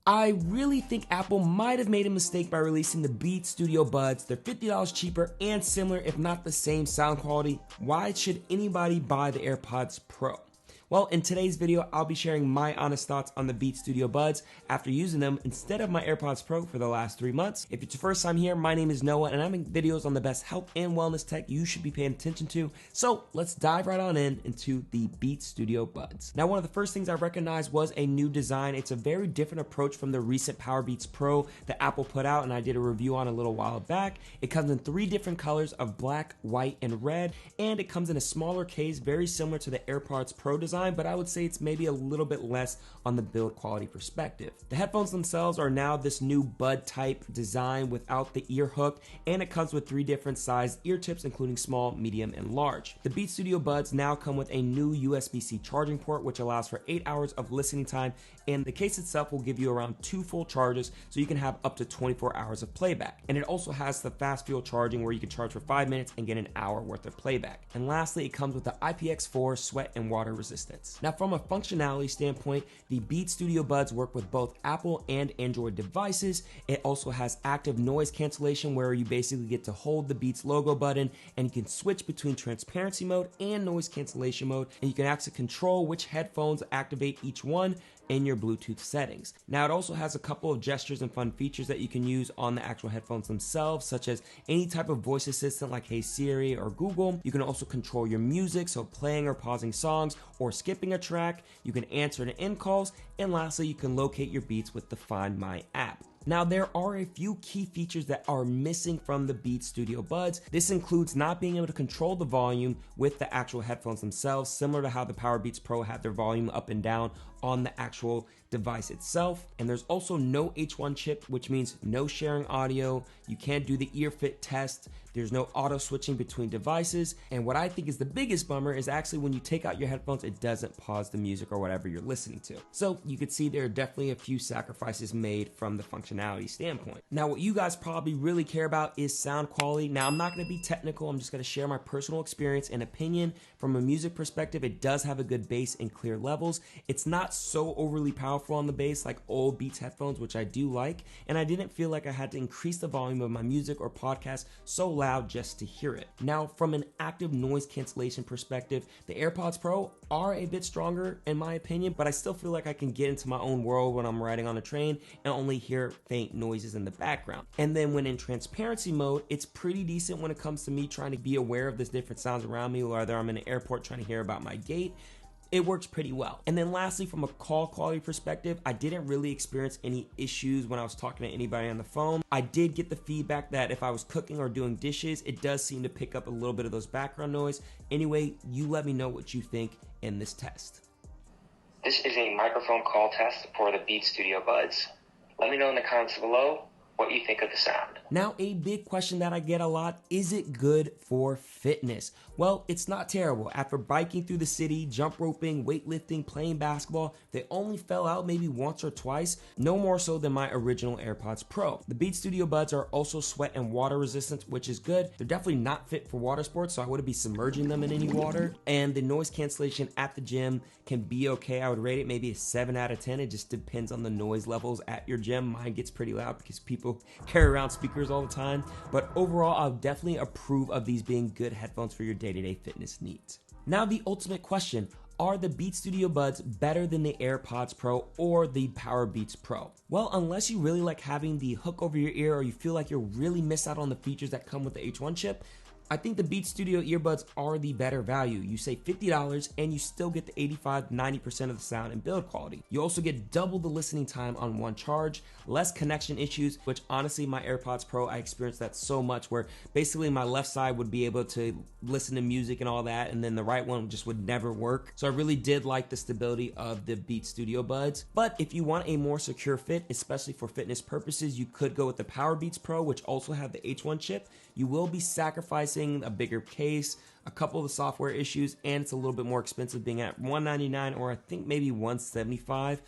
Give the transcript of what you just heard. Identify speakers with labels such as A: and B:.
A: I really think Apple might have made a mistake by releasing the Beats Studio Buds. They're $50 cheaper and similar, if not the same sound quality. Why should anybody buy the AirPods Pro? Well, in today's video, I'll be sharing my honest thoughts on the Beats Studio Buds after using them instead of my AirPods Pro for the last 3 months. If it's your first time here, my name is Noah and I make videos on the best health and wellness tech you should be paying attention to. So let's dive right on into the Beats Studio Buds. Now, one of the first things I recognized was a new design. It's a very different approach from the recent Powerbeats Pro that Apple put out and I did a review on a little while back. It comes in 3 different colors of black, white, and red, and it comes in a smaller case, very similar to the AirPods Pro design, but I would say it's maybe a little bit less on the build quality perspective. The headphones themselves are now this new bud type design without the ear hook, and it comes with 3 different sized ear tips, including small, medium, and large. The Beats Studio Buds now come with a new USB-C charging port, which allows for 8 hours of listening time, and the case itself will give you around 2 full charges, so you can have up to 24 hours of playback. And it also has the fast fuel charging where you can charge for 5 minutes and get an hour worth of playback. And lastly, it comes with the IPX4 sweat and water resistance. Now, from a functionality standpoint, the Beats Studio Buds work with both Apple and Android devices. It also has active noise cancellation where you basically get to hold the Beats logo button and you can switch between transparency mode and noise cancellation mode, and you can actually control which headphones activate each one in your Bluetooth settings. Now, it also has a couple of gestures and fun features that you can use on the actual headphones themselves, such as any type of voice assistant like Hey Siri or Google. You can also control your music, so playing or pausing songs or skipping a track. You can answer to in calls, and lastly, you can locate your Beats with the Find My app. Now, there are a few key features that are missing from the Beats Studio Buds. This includes not being able to control the volume with the actual headphones themselves, similar to how the Powerbeats Pro had their volume up and down on the actual device itself. And there's also no H1 chip, which means no sharing audio. You can't do the ear fit test. There's no auto switching between devices. And what I think is the biggest bummer is actually when you take out your headphones, it doesn't pause the music or whatever you're listening to. So you could see there are definitely a few sacrifices made from the functionality standpoint. Now, what you guys probably really care about is sound quality. Now, I'm not going to be technical. I'm just going to share my personal experience and opinion. From a music perspective, it does have a good bass and clear levels. It's not so overly powerful on the bass like old Beats headphones, which I do like, and I didn't feel like I had to increase the volume of my music or podcast so loud just to hear it. Now, from an active noise cancellation perspective, the AirPods Pro are a bit stronger in my opinion, but I still feel like I can get into my own world when I'm riding on a train and only hear faint noises in the background. And then when in transparency mode, it's pretty decent when it comes to me trying to be aware of the different sounds around me, whether I'm in an airport trying to hear about my gate. It works pretty well. And then lastly, from a call quality perspective, I didn't really experience any issues when I was talking to anybody on the phone. I did get the feedback that if I was cooking or doing dishes, it does seem to pick up a little bit of those background noise. Anyway, you let me know what you think in this test.
B: This is a microphone call test for the Beats Studio Buds. Let me know in the comments below what you think of the sound.
A: Now, a big question that I get a lot, is it good for fitness? Well, it's not terrible. After biking through the city, jump roping, weightlifting, playing basketball, they only fell out maybe once or twice, no more so than my original AirPods Pro. The Beats Studio Buds are also sweat and water resistant, which is good. They're definitely not fit for water sports, so I wouldn't be submerging them in any water. And the noise cancellation at the gym can be okay. I would rate it maybe a 7 out of 10. It just depends on the noise levels at your gym. Mine gets pretty loud because people carry around speakers all the time, but overall I'll definitely approve of these being good headphones for your day-to-day fitness needs. Now, the ultimate question, are the Beats Studio Buds better than the AirPods Pro or the Powerbeats Pro? Well, unless you really like having the hook over your ear or you feel like you're really missed out on the features that come with the H1 chip, I think the Beats Studio earbuds are the better value. You save $50 and you still get the 85-90% of the sound and build quality. You also get double the listening time on one charge, less connection issues, which honestly my AirPods Pro, I experienced that so much where basically my left side would be able to listen to music and all that, and then the right one just would never work. So I really did like the stability of the Beats Studio Buds. But if you want a more secure fit, especially for fitness purposes, you could go with the Powerbeats Pro, which also have the H1 chip. You will be sacrificing a bigger case, a couple of the software issues, and it's a little bit more expensive, being at $199 or I think maybe $175.